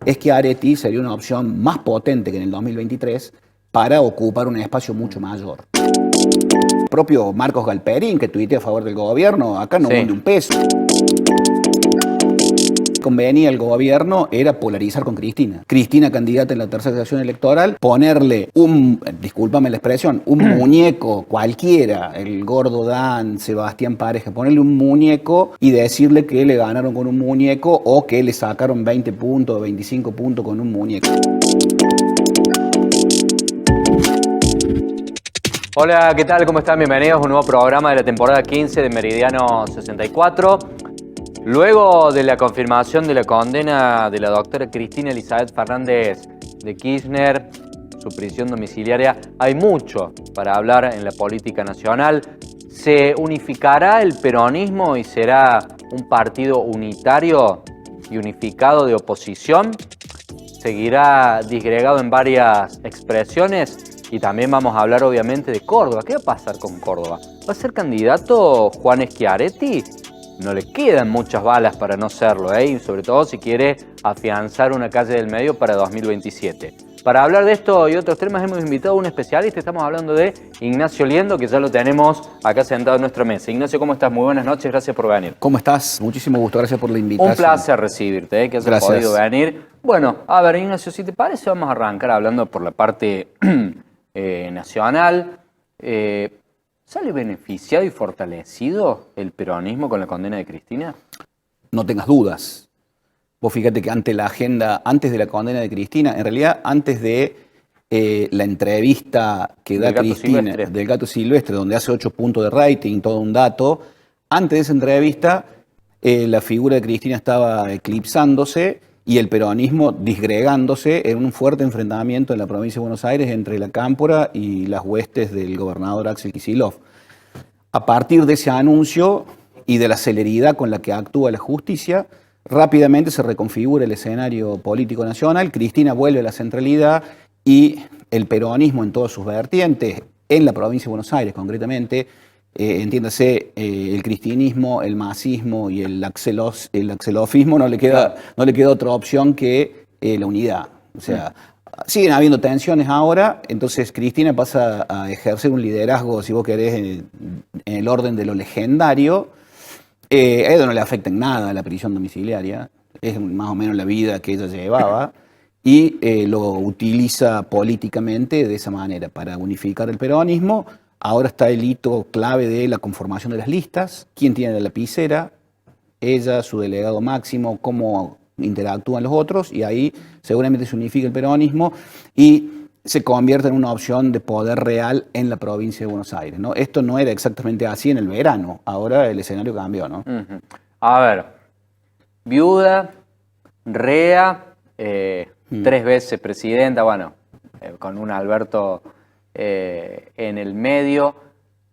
Schiaretti sería una opción más potente que en el 2023 para ocupar un espacio mucho mayor. El propio Marcos Galperín, que tuitea a favor del gobierno, acá no hunde un peso. Convenía el gobierno era polarizar con Cristina. Cristina candidata en la tercera sección electoral, ponerle discúlpame la expresión, un muñeco cualquiera, el Gordo Dan, Sebastián Pareja, ponerle un muñeco y decirle que le ganaron con un muñeco o que le sacaron 20 puntos, 25 puntos con un muñeco. Hola, ¿qué tal? ¿Cómo están? Bienvenidos a un nuevo programa de la temporada 15 de Meridiano 64. Luego de la confirmación de la condena de la doctora Cristina Elizabeth Fernández de Kirchner, su prisión domiciliaria, hay mucho para hablar en la política nacional. ¿Se unificará el peronismo y será un partido unitario y unificado de oposición? ¿Seguirá disgregado en varias expresiones? Y también vamos a hablar obviamente de Córdoba. ¿Qué va a pasar con Córdoba? ¿Va a ser candidato Juan Schiaretti? No le quedan muchas balas para no serlo, y sobre todo si quiere afianzar una calle del medio para 2027. Para hablar de esto y otros temas hemos invitado a un especialista. Estamos hablando de Ignacio Liendo, que ya lo tenemos acá sentado en nuestra mesa. Ignacio, ¿cómo estás? Muy buenas noches, gracias por venir. ¿Cómo estás? Muchísimo gusto, gracias por la invitación. Un placer recibirte, que hayas podido venir. Bueno, a ver, Ignacio, si te parece, vamos a arrancar hablando por la parte nacional. ¿Sale beneficiado y fortalecido el peronismo con la condena de Cristina? No tengas dudas. Vos fíjate que ante la agenda, antes de la condena de Cristina, en realidad antes de la entrevista que da Cristina del Gato Silvestre, donde hace 8 puntos de rating, todo un dato, antes de esa entrevista la figura de Cristina estaba eclipsándose y el peronismo disgregándose en un fuerte enfrentamiento en la provincia de Buenos Aires entre la Cámpora y las huestes del gobernador Axel Kicillof. A partir de ese anuncio y de la celeridad con la que actúa la justicia, rápidamente se reconfigura el escenario político nacional, Cristina vuelve a la centralidad y el peronismo en todas sus vertientes, en la provincia de Buenos Aires concretamente, entiéndase, el cristinismo, el masismo y el axelofismo, no le queda otra opción que la unidad. O sea, siguen habiendo tensiones ahora, entonces Cristina pasa a ejercer un liderazgo, si vos querés, en el orden de lo legendario. A ella no le afecta en nada la prisión domiciliaria, es más o menos la vida que ella llevaba, y lo utiliza políticamente de esa manera, para unificar el peronismo. Ahora está el hito clave de la conformación de las listas, quién tiene la lapicera, ella, su delegado máximo, cómo interactúan los otros, y ahí seguramente se unifica el peronismo y se convierte en una opción de poder real en la provincia de Buenos Aires, ¿no? Esto no era exactamente así en el verano, ahora el escenario cambió, ¿no? A ver, viuda, rea, 3 veces presidenta, bueno, con un Alberto en el medio.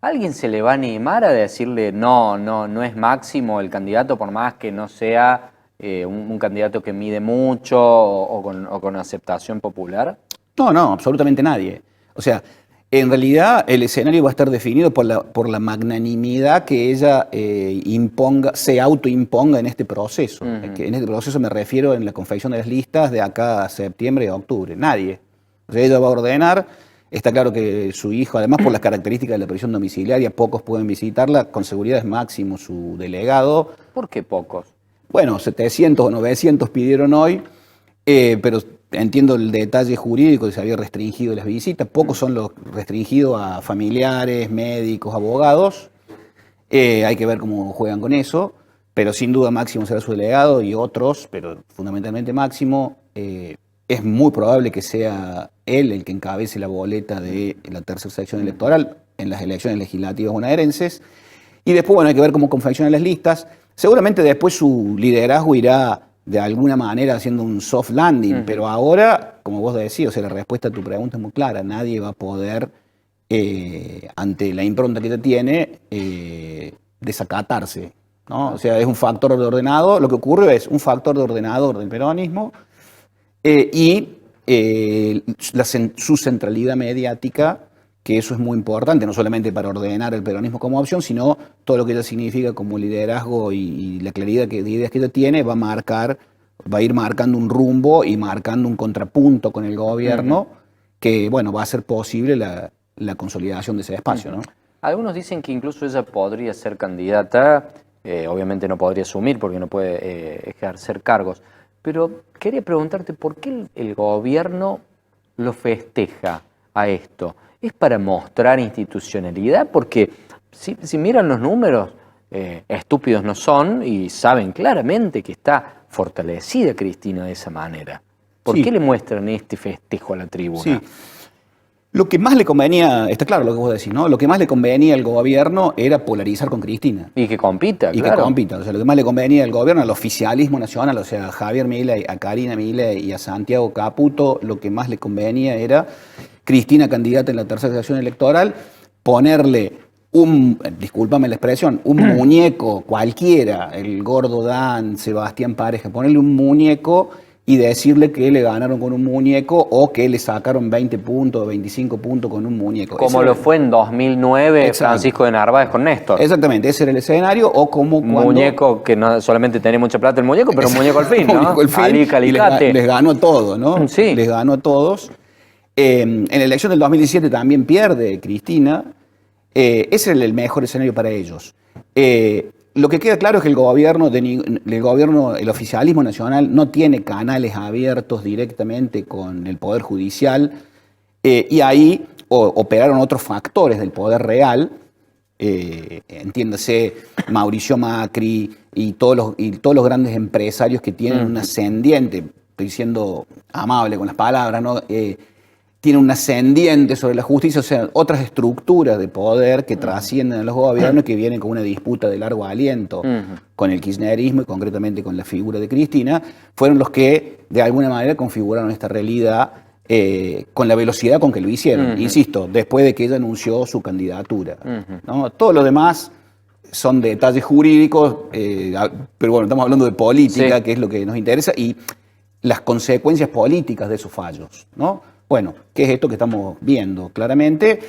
¿Alguien se le va a animar a decirle no es Máximo el candidato, por más que no sea un candidato que mide mucho o con aceptación popular? No, absolutamente nadie. O sea, en realidad el escenario va a estar definido por la magnanimidad que ella se autoimponga en este proceso. Que en este proceso me refiero en la confección de las listas de acá a septiembre y octubre. Nadie. O sea, ella va a ordenar. Está claro que su hijo, además por las características de la prisión domiciliaria, pocos pueden visitarla, con seguridad es Máximo su delegado. ¿Por qué pocos? Bueno, 700 o 900 pidieron hoy, pero entiendo el detalle jurídico de que se había restringido las visitas. Pocos son los restringidos a familiares, médicos, abogados. Hay que ver cómo juegan con eso, pero sin duda Máximo será su delegado y otros, pero fundamentalmente Máximo. Es muy probable que sea él el que encabece la boleta de la tercera sección electoral en las elecciones legislativas bonaerenses. Y después, bueno, hay que ver cómo confeccionan las listas. Seguramente después su liderazgo irá de alguna manera haciendo un soft landing, pero ahora, como vos decís, o sea, la respuesta a tu pregunta es muy clara. Nadie va a poder, ante la impronta que ella tiene, desacatarse, ¿no? O sea, es un factor de ordenador. Lo que ocurre es un factor de ordenador del peronismo, y su centralidad mediática, que eso es muy importante, no solamente para ordenar el peronismo como opción, sino todo lo que ella significa como liderazgo y la claridad de ideas que ella tiene va a marcar va a ir marcando un rumbo y marcando un contrapunto con el gobierno que, bueno, va a hacer posible la consolidación de ese espacio, ¿no? Algunos dicen que incluso ella podría ser candidata, obviamente no podría asumir porque no puede ejercer cargos, pero quería preguntarte por qué el gobierno lo festeja a esto. ¿Es para mostrar institucionalidad? Porque si miran los números, estúpidos no son y saben claramente que está fortalecida Cristina de esa manera. ¿Por qué le muestran este festejo a la tribuna? Sí. Lo que más le convenía, está claro lo que vos decís, ¿no? Lo que más le convenía al gobierno era polarizar con Cristina. Y que compita, y claro. Que compita. O sea, lo que más le convenía al gobierno, al oficialismo nacional, o sea, a Javier Milei, a Karina Milei y a Santiago Caputo, lo que más le convenía era Cristina candidata en la tercera sección electoral, ponerle discúlpame la expresión, un muñeco cualquiera, el gordo Dan, Sebastián Pareja, ponerle un muñeco y decirle que le ganaron con un muñeco o que le sacaron 20 puntos, 25 puntos con un muñeco. Como lo fue en 2009 Francisco de Narváez con Néstor. Exactamente, ese era el escenario. O como un muñeco que no solamente tenía mucha plata el muñeco, pero un muñeco al fin, ¿no? Ali Calicate. Les ganó todo, ¿no? Sí. Les ganó a todos. En la elección del 2017 también pierde Cristina. Ese era el mejor escenario para ellos. Lo que queda claro es que el gobierno, el oficialismo nacional, no tiene canales abiertos directamente con el Poder Judicial y ahí operaron otros factores del poder real, entiéndase Mauricio Macri y todos los grandes empresarios que tienen un ascendiente, estoy siendo amable con las palabras, ¿no? Tiene un ascendiente sobre la justicia, o sea, otras estructuras de poder que trascienden a los gobiernos y que vienen con una disputa de largo aliento con el kirchnerismo y concretamente con la figura de Cristina, fueron los que de alguna manera configuraron esta realidad con la velocidad con que lo hicieron. Insisto, después de que ella anunció su candidatura, ¿no? Todo lo demás son detalles jurídicos, pero bueno, estamos hablando de política, que es lo que nos interesa, y las consecuencias políticas de esos fallos, ¿no? Bueno, ¿qué es esto que estamos viendo claramente?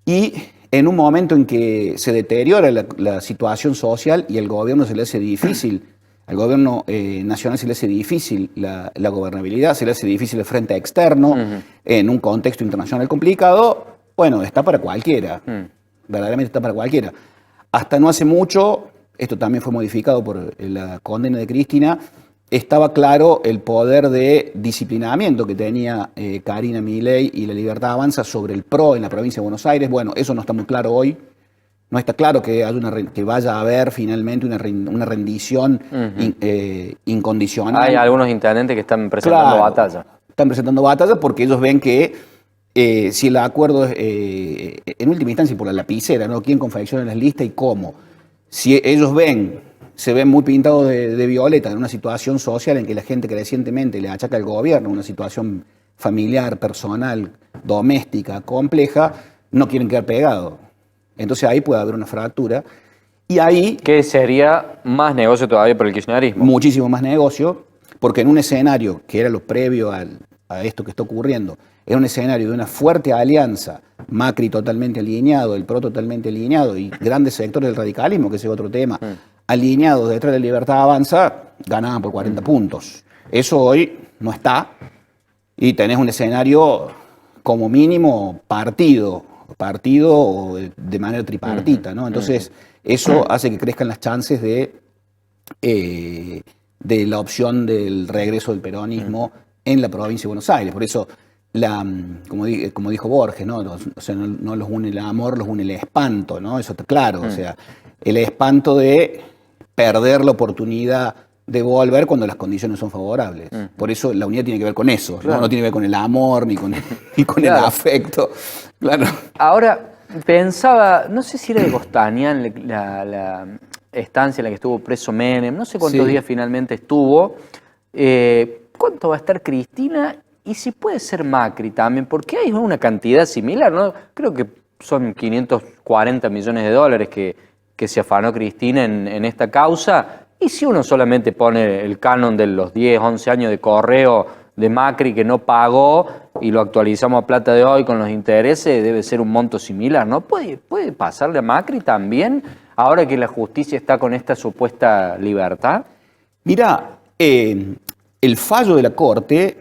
Y en un momento en que se deteriora la situación social y al gobierno se le hace difícil, al gobierno nacional se le hace difícil la gobernabilidad, se le hace difícil el frente externo, en un contexto internacional complicado, bueno, está para cualquiera, verdaderamente está para cualquiera. Hasta no hace mucho, esto también fue modificado por la condena de Cristina, estaba claro el poder de disciplinamiento que tenía Karina Milei y la Libertad Avanza sobre el PRO en la provincia de Buenos Aires. Bueno, eso no está muy claro hoy. No está claro que vaya a haber finalmente una rendición incondicional. Hay algunos intendentes que están presentando batalla. Están presentando batalla porque ellos ven que si el acuerdo es, en última instancia, por la lapicera, ¿no? ¿Quién confecciona las listas y cómo? Si ellos se ven muy pintados de violeta en una situación social en que la gente crecientemente le achaca al gobierno, una situación familiar, personal, doméstica, compleja, no quieren quedar pegados. Entonces ahí puede haber una fractura. Y ahí... ¿Qué sería más negocio todavía para el kirchnerismo? Muchísimo más negocio, porque en un escenario que era lo previo a esto que está ocurriendo, era un escenario de una fuerte alianza, Macri totalmente alineado, el PRO totalmente alineado y grandes sectores del radicalismo, que ese es otro tema, alineados detrás de Libertad Avanza, ganaban por 40 puntos. Eso hoy no está y tenés un escenario como mínimo partido de manera tripartita, ¿no? Entonces eso hace que crezcan las chances de la opción del regreso del peronismo en la provincia de Buenos Aires. Por eso, como dijo Borges, ¿no? O sea, no los une el amor, los une el espanto, ¿no? Eso está claro. O sea, el espanto de perder la oportunidad de volver cuando las condiciones son favorables. Por eso la unidad tiene que ver con eso, claro. No tiene que ver con el amor ni con el afecto. Claro. Ahora, pensaba, no sé si era de Gostanian la estancia en la que estuvo preso Menem, no sé cuántos días finalmente estuvo. ¿Cuánto va a estar Cristina? Y si puede ser Macri también, porque hay una cantidad similar, ¿no? Creo que son 540 millones de dólares que se afanó Cristina en esta causa. Y si uno solamente pone el canon de los 10, 11 años de correo de Macri que no pagó y lo actualizamos a plata de hoy con los intereses, debe ser un monto similar, ¿no? ¿Puede pasarle a Macri también, ahora que la justicia está con esta supuesta libertad? Mirá, El fallo de la Corte,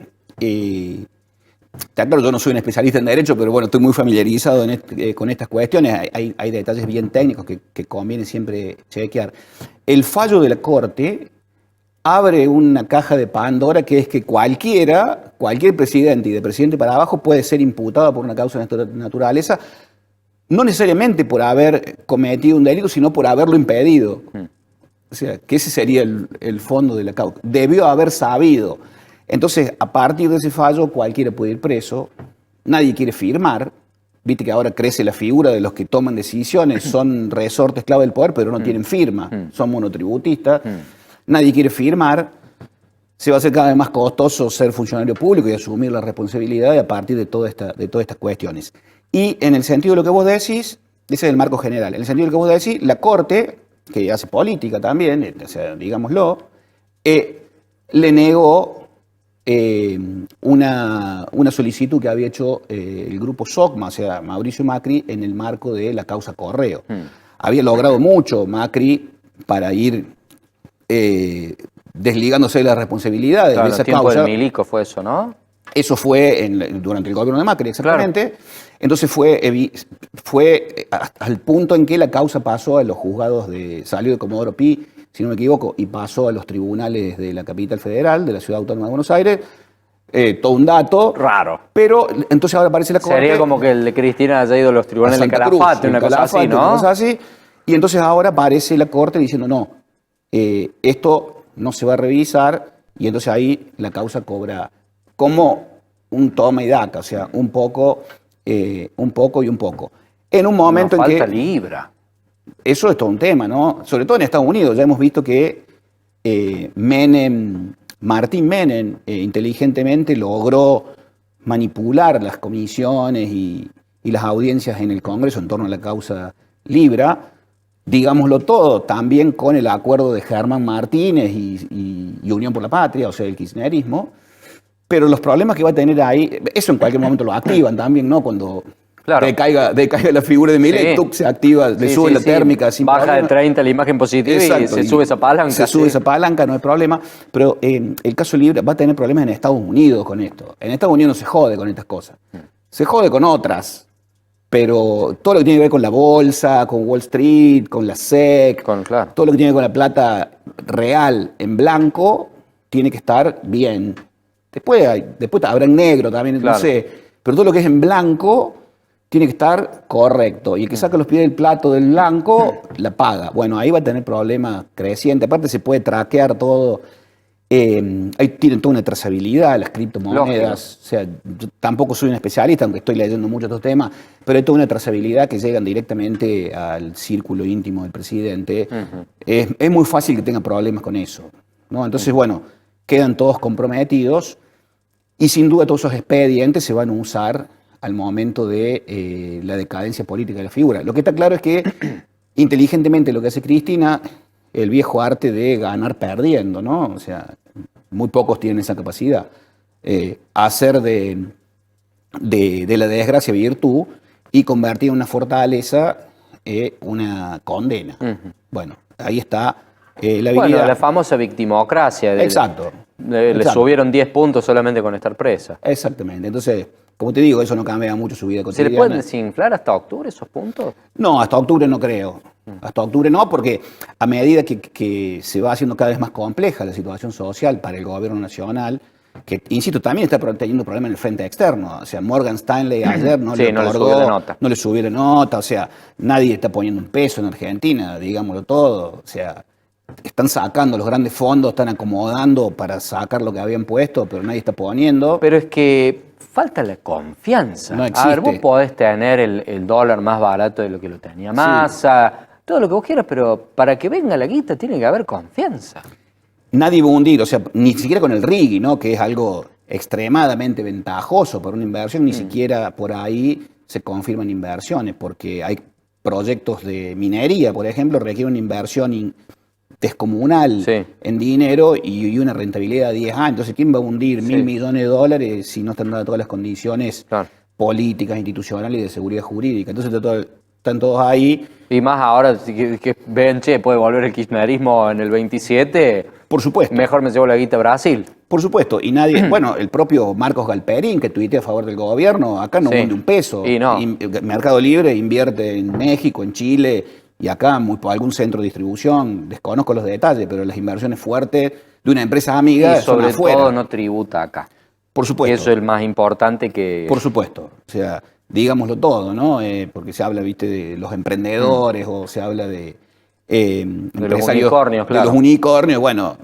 claro, yo no soy un especialista en derecho, pero bueno, estoy muy familiarizado con estas cuestiones. Hay detalles bien técnicos que conviene siempre chequear. El fallo de la Corte abre una caja de Pandora, que es que cualquier presidente y de presidente para abajo puede ser imputado por una causa de esta naturaleza, no necesariamente por haber cometido un delito, sino por haberlo impedido. O sea, que ese sería el fondo de la causa. Debió haber sabido. Entonces, a partir de ese fallo, cualquiera puede ir preso, nadie quiere firmar. Viste que ahora crece la figura de los que toman decisiones, son resortes clave del poder, pero no tienen firma, son monotributistas. Nadie quiere firmar, se va a hacer cada vez más costoso ser funcionario público y asumir la responsabilidad a partir de todas estas cuestiones. Y en el sentido de lo que vos decís, ese es el marco general, en el sentido de lo que vos decís, la Corte, que hace política también, o sea, digámoslo, le negó una solicitud que había hecho el grupo SOCMA, o sea, Mauricio Macri, en el marco de la causa Correo. Había logrado mucho Macri para ir desligándose de las responsabilidades de esa causa. Del Milico fue eso, ¿no? Eso fue durante el gobierno de Macri, exactamente. Claro. Entonces fue al punto en que la causa pasó a los juzgados salió de Comodoro Pi, si no me equivoco, y pasó a los tribunales de la capital federal, de la Ciudad Autónoma de Buenos Aires. Todo un dato. Raro. Pero entonces ahora aparece la Corte. Sería como que el de Cristina haya ido a los tribunales de Calafate, una cosa así, ¿no? Una cosa así. Y entonces ahora aparece la Corte diciendo, no, esto no se va a revisar, y entonces ahí la causa cobra como un toma y daca, o sea, un poco y un poco. En un momento en que... falta libra. Eso es todo un tema, ¿no? Sobre todo en Estados Unidos. Ya hemos visto que Martín Menem, inteligentemente logró manipular las comisiones y las audiencias en el Congreso en torno a la causa Libra. Digámoslo todo, también con el acuerdo de Germán Martínez y Unión por la Patria, o sea, el kirchnerismo. Pero los problemas que va a tener ahí, eso en cualquier momento lo activan también, ¿no? Cuando decaiga la figura de Milei, se activa, le sube la térmica. Sin baja problema. De 30 la imagen positiva. Exacto, y se sube esa palanca. Se sube esa palanca, no hay problema. Pero el caso Libra va a tener problemas en Estados Unidos con esto. En Estados Unidos no se jode con estas cosas. Se jode con otras. Pero todo lo que tiene que ver con la bolsa, con Wall Street, con la SEC, todo lo que tiene que ver con la plata real en blanco, tiene que estar bien. Después habrá en negro también, no sé. Pero todo lo que es en blanco tiene que estar correcto. Y el que saca los pies del plato del blanco, la paga. Bueno, ahí va a tener problemas crecientes. Aparte se puede traquear todo. Ahí tienen toda una trazabilidad, las criptomonedas. Lógico. O sea, yo tampoco soy un especialista, aunque estoy leyendo mucho estos temas, pero hay toda una trazabilidad que llegan directamente al círculo íntimo del presidente. Es muy fácil que tenga problemas con eso, ¿no? Entonces, bueno, quedan todos comprometidos y sin duda todos esos expedientes se van a usar al momento de la decadencia política de la figura. Lo que está claro es que inteligentemente lo que hace Cristina, el viejo arte de ganar perdiendo, ¿no? O sea, muy pocos tienen esa capacidad. Hacer de la desgracia virtud y convertir en una fortaleza una condena. Bueno, ahí está la habilidad. Bueno, la famosa victimocracia. Exacto. Le subieron 10 puntos solamente con estar presa. Exactamente. Entonces, como te digo, eso no cambia mucho su vida cotidiana. ¿Se le pueden desinflar hasta octubre esos puntos? No, hasta octubre no creo. Hasta octubre no, porque a medida que se va haciendo cada vez más compleja la situación social para el gobierno nacional, que, insisto, también está teniendo problemas en el frente externo. O sea, Morgan Stanley ayer no le subió la nota. O sea, nadie está poniendo un peso en Argentina, digámoslo todo. O sea, están sacando los grandes fondos, están acomodando para sacar lo que habían puesto, pero nadie está poniendo. Pero es que falta la confianza. No existe. A ver, vos podés tener el dólar más barato de lo que lo tenía Massa, todo lo que vos quieras, pero para que venga la guita tiene que haber confianza. Nadie va a hundir, o sea, ni siquiera con el RIGI, ¿no? Que es algo extremadamente ventajoso para una inversión, ni siquiera por ahí se confirman inversiones, porque hay proyectos de minería, por ejemplo, requieren una inversión descomunal en dinero y una rentabilidad de 10 años. Entonces, ¿quién va a hundir 1.000 millones de dólares si no están dadas todas las condiciones políticas, institucionales y de seguridad jurídica? Entonces, están todos ahí. Y más ahora que ven, puede volver el kirchnerismo en el 27. Por supuesto. Mejor me llevo la guita a Brasil. Por supuesto, y nadie, bueno, el propio Marcos Galperín, que tuitea a favor del gobierno, acá no hunde un peso. Y no. Mercado Libre invierte en México, en Chile, y acá por algún centro de distribución, desconozco los detalles, pero las inversiones fuertes de una empresa amiga y sobre son afuera. todo no tributa acá. Por supuesto. Y eso es el más importante que... Por supuesto, o sea, digámoslo todo, ¿no? Porque se habla, viste, de los emprendedores o se habla de los unicornios, claro. De los unicornios, bueno,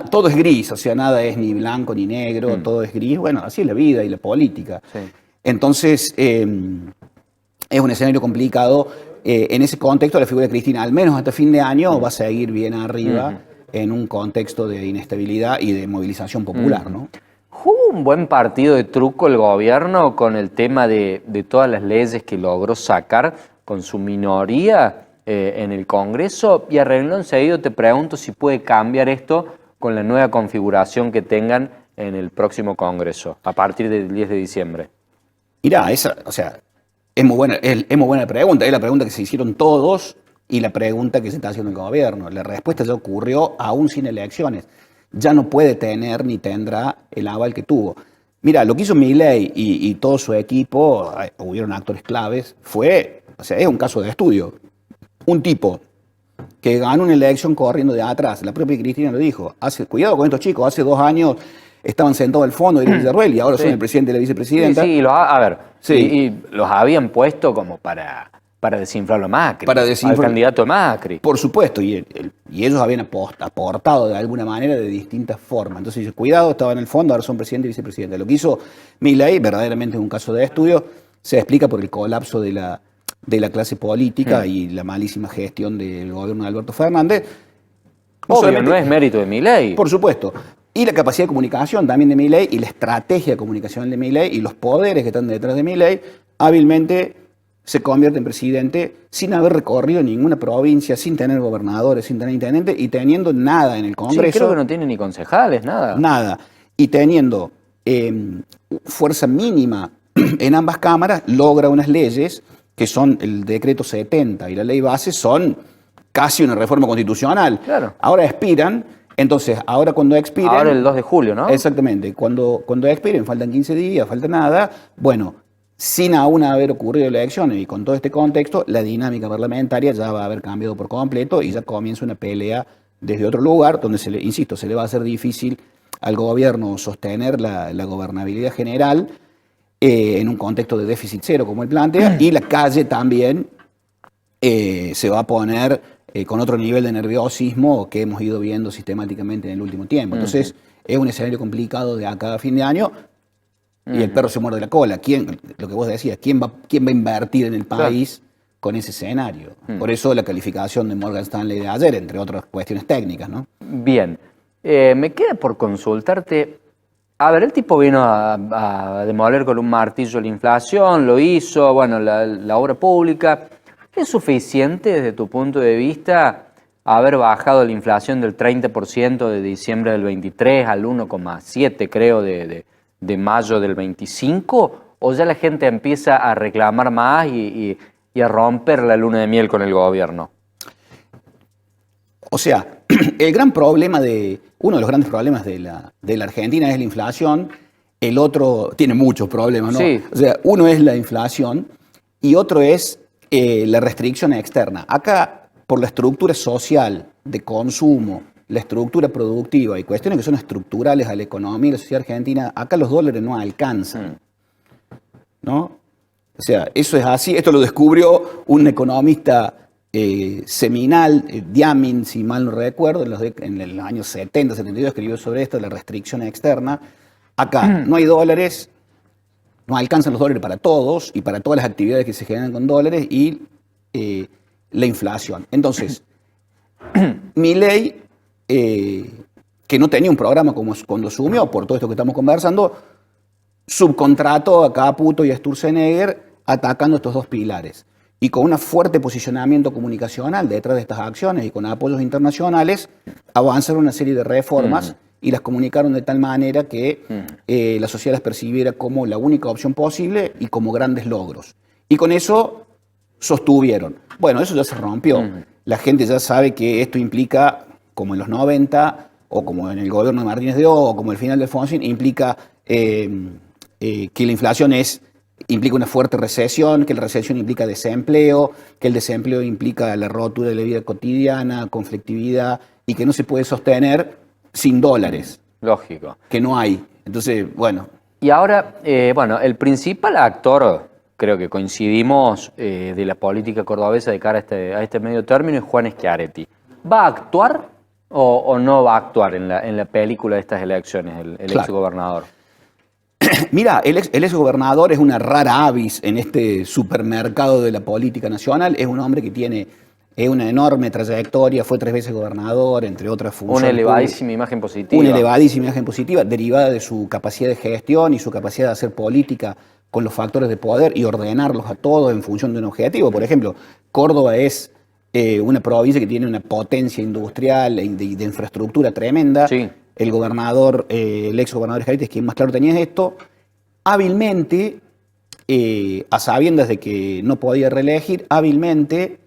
todo es gris, o sea, nada es ni blanco ni negro, todo es gris, bueno, así es la vida y la política. Sí. Entonces, es un escenario complicado. En ese contexto, la figura de Cristina, al menos hasta fin de año, va a seguir bien arriba en un contexto de inestabilidad y de movilización popular, ¿no? ¿Jugó un buen partido de truco el gobierno con el tema de todas las leyes que logró sacar con su minoría en el Congreso? Y a renglón seguido te pregunto si puede cambiar esto con la nueva configuración que tengan en el próximo Congreso, a partir del 10 de diciembre. Mirá, o sea, es muy buena pregunta. Es la pregunta que se hicieron todos y la pregunta que se está haciendo el gobierno. La respuesta ya ocurrió aún sin elecciones. Ya no puede tener ni tendrá el aval que tuvo. Mira, lo que hizo Milei y todo su equipo, hubieron actores claves, es un caso de estudio. Un tipo que ganó una elección corriendo de atrás, la propia Cristina lo dijo, cuidado con estos chicos, hace 2 años estaban sentados al fondo de Villarruel y ahora son el presidente y la vicepresidenta. Sí, y los habían puesto como para desinflarlo a Macri, al candidato a Macri. Por supuesto, y ellos habían aportado de alguna manera de distintas formas. Entonces dice, cuidado, estaban en el fondo, ahora son presidente y vicepresidenta. Lo que hizo Milei, verdaderamente es un caso de estudio, se explica por el colapso de la clase política y la malísima gestión del gobierno de Alberto Fernández. Obvio, no es mérito de Milei. Por supuesto. Y la capacidad de comunicación también de Milei y la estrategia de comunicación de Milei y los poderes que están detrás de Milei, hábilmente se convierte en presidente sin haber recorrido ninguna provincia, sin tener gobernadores, sin tener intendentes y teniendo nada en el Congreso. Sí, creo que no tiene ni concejales, nada. Nada. Y teniendo fuerza mínima en ambas cámaras, logra unas leyes que son el decreto 70 y la ley base, son casi una reforma constitucional. Claro. Ahora expiran. Entonces, ahora cuando expiren... Ahora el 2 de julio, ¿no? Exactamente. Cuando expiren, faltan 15 días, falta nada. Bueno, sin aún haber ocurrido elecciones y con todo este contexto, la dinámica parlamentaria ya va a haber cambiado por completo y ya comienza una pelea desde otro lugar, donde, se le va a hacer difícil al gobierno sostener la gobernabilidad general en un contexto de déficit cero, como él plantea, y la calle también se va a poner... con otro nivel de nerviosismo que hemos ido viendo sistemáticamente en el último tiempo. Entonces, es un escenario complicado de acá a fin de año y el perro se muerde la cola. Lo que vos decías, ¿quién va a invertir en el país con ese escenario? Por eso la calificación de Morgan Stanley de ayer, entre otras cuestiones técnicas, ¿no? Bien. Me queda por consultarte. A ver, el tipo vino a demoler con un martillo la inflación, lo hizo, bueno, la obra pública. ¿Es suficiente desde tu punto de vista haber bajado la inflación del 30% de diciembre del 23 al 1,7 creo de mayo del 25? ¿O ya la gente empieza a reclamar más y a romper la luna de miel con el gobierno? O sea, uno de los grandes problemas de la Argentina es la inflación, el otro tiene muchos problemas, ¿no? Sí. O sea, uno es la inflación y otro es la restricción externa. Acá, por la estructura social de consumo, la estructura productiva y cuestiones que son estructurales a la economía y la sociedad argentina, acá los dólares no alcanzan, ¿no? O sea, eso es así. Esto lo descubrió un economista seminal, Diamin, si mal no recuerdo, en los años 70, 72, escribió sobre esto, la restricción externa. Acá no hay dólares, no alcanzan los dólares para todos y para todas las actividades que se generan con dólares y la inflación. Entonces, Milei, que no tenía un programa como cuando asumió, por todo esto que estamos conversando, subcontrató a Caputo y a Sturzenegger atacando estos dos pilares. Y con un fuerte posicionamiento comunicacional detrás de estas acciones y con apoyos internacionales, avanzaron una serie de reformas y las comunicaron de tal manera que la sociedad las percibiera como la única opción posible y como grandes logros. Y con eso sostuvieron. Bueno, eso ya se rompió. La gente ya sabe que esto implica como en los 90, o como en el gobierno de Martínez de O, o como el final de Alfonsín, implica que la inflación implica una fuerte recesión, que la recesión implica desempleo, que el desempleo implica la rotura de la vida cotidiana, conflictividad, y que no se puede sostener sin dólares. Lógico. Que no hay. Entonces, bueno. Y ahora, el principal actor, creo que coincidimos, de la política cordobesa de cara a este medio término es Juan Schiaretti. ¿Va a actuar o no va a actuar en la película de estas elecciones, el Claro. exgobernador? Mira, el exgobernador es una rara avis en este supermercado de la política nacional. Es un hombre que tiene una enorme trayectoria, fue 3 veces gobernador, entre otras funciones. Una elevadísima imagen positiva. Una elevadísima imagen positiva, derivada de su capacidad de gestión y su capacidad de hacer política con los factores de poder y ordenarlos a todos en función de un objetivo. Por ejemplo, Córdoba es una provincia que tiene una potencia industrial y de infraestructura tremenda. Sí. El gobernador, el exgobernador Schiaretti, es quien más claro tenía esto, hábilmente, a sabiendas de que no podía reelegir, hábilmente,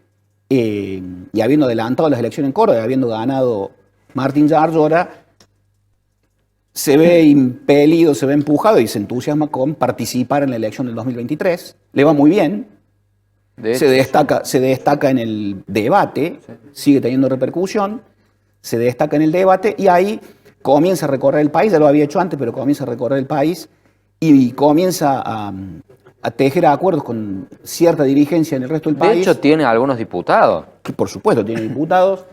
y habiendo adelantado las elecciones en Córdoba, habiendo ganado Martín Yarlora, se ve impelido, se ve empujado y se entusiasma con participar en la elección del 2023. Le va muy bien. Se destaca en el debate, sigue teniendo repercusión, se destaca en el debate y ahí comienza a recorrer el país, ya lo había hecho antes, pero comienza a recorrer el país y comienza a tejer acuerdos con cierta dirigencia en el resto del país. De hecho, tiene algunos diputados. Que por supuesto tiene diputados.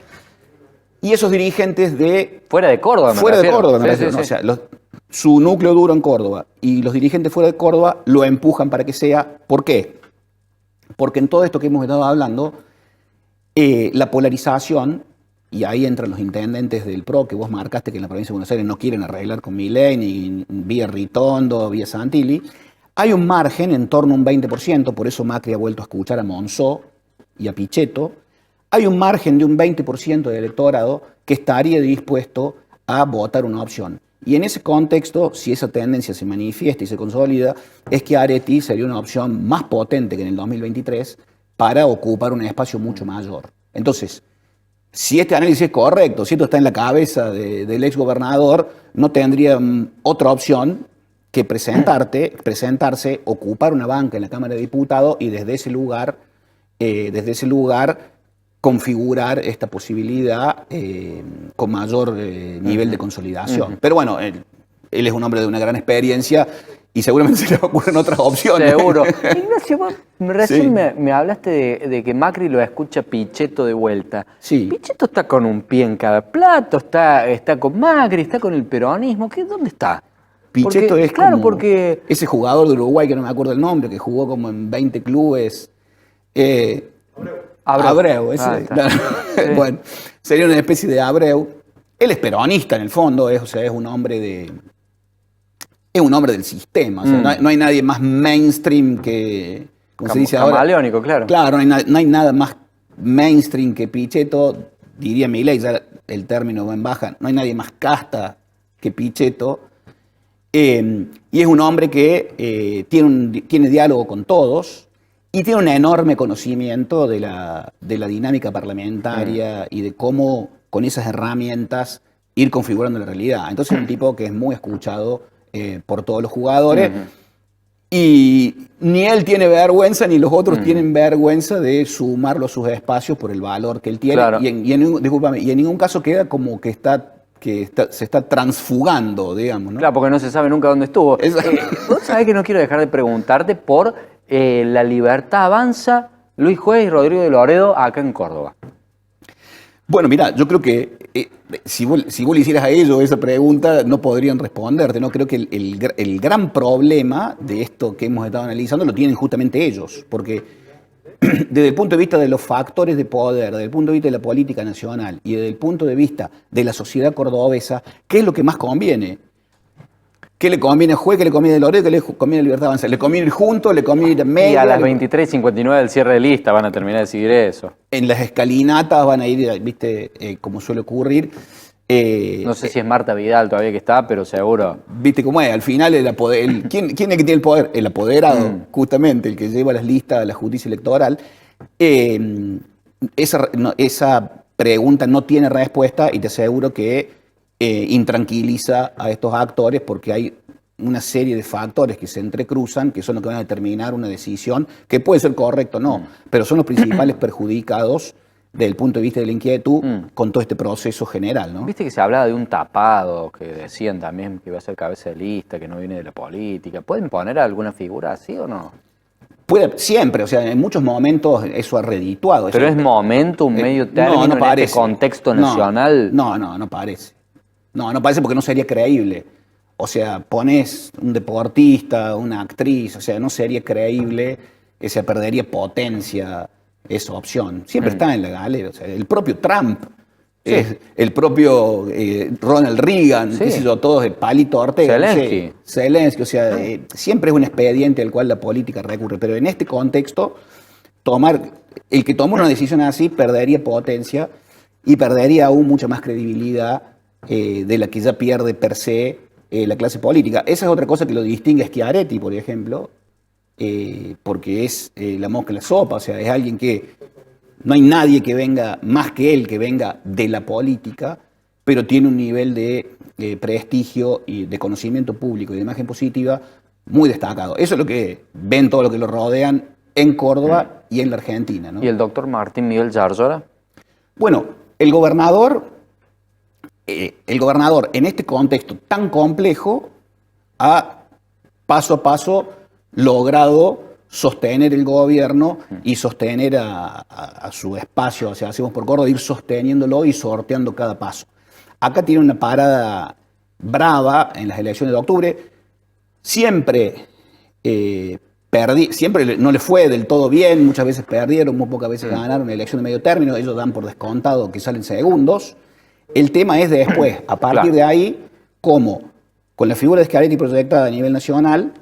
Y esos dirigentes de... Fuera de Córdoba, me Fuera de refiero. Córdoba, me Sí, refiero. sí, ¿no? sí. O sea, su núcleo duro en Córdoba y los dirigentes fuera de Córdoba lo empujan para que sea... ¿Por qué? Porque en todo esto que hemos estado hablando, la polarización, y ahí entran los intendentes del PRO, que vos marcaste que en la provincia de Buenos Aires no quieren arreglar con Milei, ni vía Ritondo, vía Santilli, hay un margen en torno a un 20%, por eso Macri ha vuelto a escuchar a Monzó y a Pichetto, hay un margen de un 20% del electorado que estaría dispuesto a votar una opción. Y en ese contexto, si esa tendencia se manifiesta y se consolida, es que Schiaretti sería una opción más potente que en el 2023 para ocupar un espacio mucho mayor. Entonces, si este análisis es correcto, si esto está en la cabeza del exgobernador, no tendría otra opción que presentarse, ocupar una banca en la Cámara de Diputados y desde ese lugar configurar esta posibilidad con mayor nivel de consolidación. Pero bueno, él es un hombre de una gran experiencia y seguramente se le ocurren otras opciones. Seguro. Ignacio, vos recién me hablaste de que Macri lo escucha Pichetto de vuelta. Sí. Pichetto está con un pie en cada plato, está con Macri, está con el peronismo. ¿Dónde está? Pichetto es claro, como porque ese jugador de Uruguay, que no me acuerdo el nombre, que jugó como en 20 clubes. Abreu, ese, claro. Sí. Bueno, sería una especie de Abreu. Él es peronista en el fondo, es un hombre del sistema. O sea, no hay nadie más mainstream que, como se dice ahora. Camaleónico, claro. Claro, no hay nada más mainstream que Pichetto, diría Milei, ya el término va en baja. No hay nadie más casta que Pichetto. Y es un hombre que tiene diálogo con todos y tiene un enorme conocimiento de la dinámica parlamentaria y de cómo con esas herramientas ir configurando la realidad. Entonces es un tipo que es muy escuchado por todos los jugadores y ni él tiene vergüenza ni los otros tienen vergüenza de sumarlo a sus espacios por el valor que él tiene. Claro. Y en ningún caso queda como que se está transfugando, digamos, ¿no? Claro, porque no se sabe nunca dónde estuvo. Vos sabés que no quiero dejar de preguntarte por La Libertad Avanza, Luis Juez y Rodrigo de Loredo acá en Córdoba. Bueno, mira, yo creo que si vos le hicieras a ellos esa pregunta, no podrían responderte, ¿no? Creo que el gran problema de esto que hemos estado analizando lo tienen justamente ellos, porque desde el punto de vista de los factores de poder, desde el punto de vista de la política nacional y desde el punto de vista de la sociedad cordobesa, ¿qué es lo que más conviene? ¿Qué le conviene a Juez? ¿Qué le conviene a Loredo? ¿Qué le conviene a Libertad Avanza? ¿Le conviene ir juntos? ¿Le conviene ir en medio? Y a las 23:59 del cierre de lista van a terminar de decidir eso. En las escalinatas van a ir, viste, como suele ocurrir. No sé si es Marta Vidal todavía que está, pero seguro. Viste cómo es, al final ¿quién es el que tiene el poder? El apoderado, justamente, el que lleva las listas a la justicia electoral. Esa pregunta no tiene respuesta y te aseguro que intranquiliza a estos actores porque hay una serie de factores que se entrecruzan, que son los que van a determinar una decisión, que puede ser correcta o no, pero son los principales perjudicados desde el punto de vista de la inquietud con todo este proceso general, ¿no? Viste que se hablaba de un tapado, que decían también que iba a ser cabeza de lista, que no viene de la política. ¿Pueden poner alguna figura así o no? Puede, siempre, o sea, en muchos momentos eso ha redituado. ¿Pero es momento, un medio término no parece. En este contexto nacional? No parece. No parece porque no sería creíble. O sea, pones un deportista, una actriz, o sea, no sería creíble, se perdería potencia esa opción. Siempre está en la galera. O sea, el propio Trump, sí. El propio Ronald Reagan, sí. qué sé yo, todos, Palito Ortega. Zelensky, o sea, siempre es un expediente al cual la política recurre. Pero en este contexto, el que toma una decisión así perdería potencia y perdería aún mucha más credibilidad de la que ya pierde per se la clase política. Esa es otra cosa que lo distingue a Schiaretti, por ejemplo, porque es la mosca en la sopa, o sea, es alguien que no hay nadie que venga, más que él, que venga de la política, pero tiene un nivel de prestigio y de conocimiento público y de imagen positiva muy destacado. Eso es lo que ven todos los que lo rodean en Córdoba y en la Argentina, ¿no? ¿Y el doctor Martín Miguel Zarzora? Bueno, el gobernador en este contexto tan complejo ha paso a paso logrado sostener el gobierno y sostener a su espacio, o sea, Hacemos por Córdoba, ir sosteniéndolo y sorteando cada paso. Acá tiene una parada brava en las elecciones de octubre. Siempre no le fue del todo bien, muchas veces perdieron, muy pocas veces ganaron la elección de medio término, ellos dan por descontado que salen segundos. El tema es de después, a partir de ahí, cómo, con la figura de Schiaretti proyectada a nivel nacional,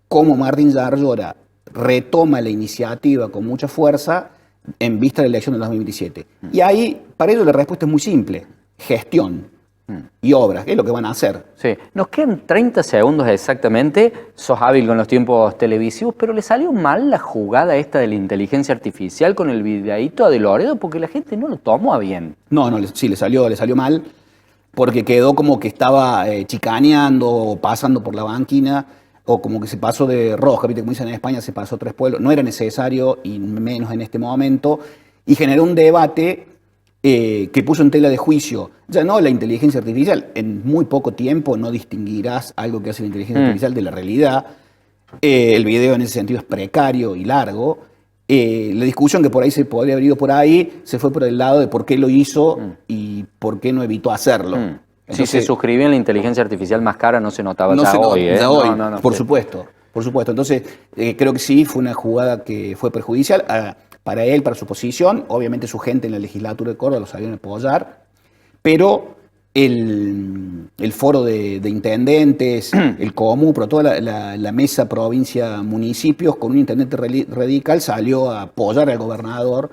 cómo Martín Zarzora retoma la iniciativa con mucha fuerza en vista de la elección del 2027. Y ahí, para ello, la respuesta es muy simple: gestión y obras, que es lo que van a hacer. Sí, nos quedan 30 segundos exactamente, sos hábil con los tiempos televisivos, pero ¿le salió mal la jugada esta de la inteligencia artificial con el videíto a De Loredo? Porque la gente no lo tomó a bien. No, sí, le salió mal, porque quedó como que estaba chicaneando o pasando por la banquina, o como que se pasó de rosca, ¿viste? Como dicen en España, se pasó 3 pueblos. No era necesario, y menos en este momento, y generó un debate que puso en tela de juicio ya no la inteligencia artificial. En muy poco tiempo no distinguirás algo que hace la inteligencia artificial de la realidad. El video en ese sentido es precario y largo. La discusión que por ahí se podría haber ido por ahí se fue por el lado de por qué lo hizo y por qué no evitó hacerlo. Si se suscribía en la inteligencia artificial más cara no se notaba ya hoy. No, por supuesto. Entonces, creo que sí, fue una jugada que fue perjudicial para él, para su posición. Obviamente su gente en la legislatura de Córdoba lo sabían apoyar, pero el foro de intendentes, el COMUPRO, toda la mesa provincia-municipios con un intendente radical salió a apoyar al gobernador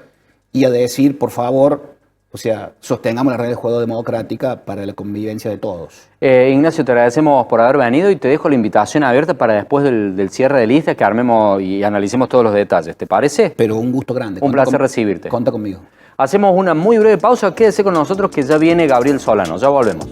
y a decir, por favor, o sea, sostengamos la red de juego democrática para la convivencia de todos. Ignacio, te agradecemos por haber venido y te dejo la invitación abierta para después del cierre de lista que armemos y analicemos todos los detalles. ¿Te parece? Pero un gusto grande. Un placer recibirte. Conta conmigo. Hacemos una muy breve pausa. Quédese con nosotros que ya viene Gabriel Solano. Ya volvemos.